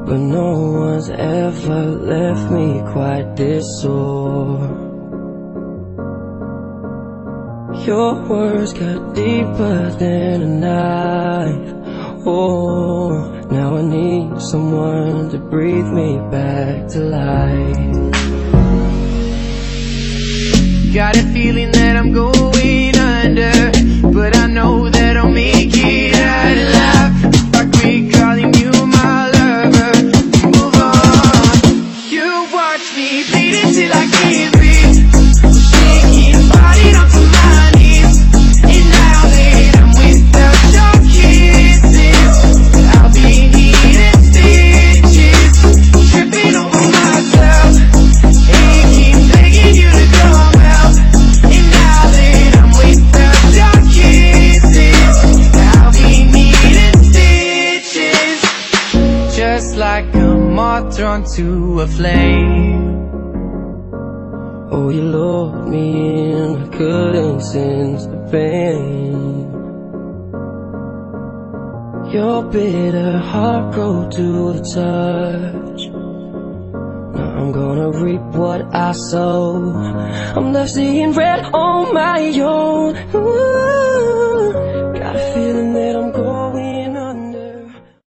but no one's ever left me quite this sore. Your words cut deeper than a knife. Oh, now I need someone to breathe me back to life. Got a feeling that I'm going under, but I know that I'll make it out alive. I quit calling you my lover, move on. You watch me bleed until I can't breathe, shaking body up to my knees. And now that I'm without your kisses, I'll be needing stitches, tripping over myself, aching, begging you to come out. And now that I'm without your kisses, I'll be needing stitches, just like a moth drawn to a flame. Oh, you lured me in, I couldn't sense the pain. Your bitter heart grew to the touch. Now I'm gonna reap what I sow. I'm left seeing red on my own. Ooh, got a feeling that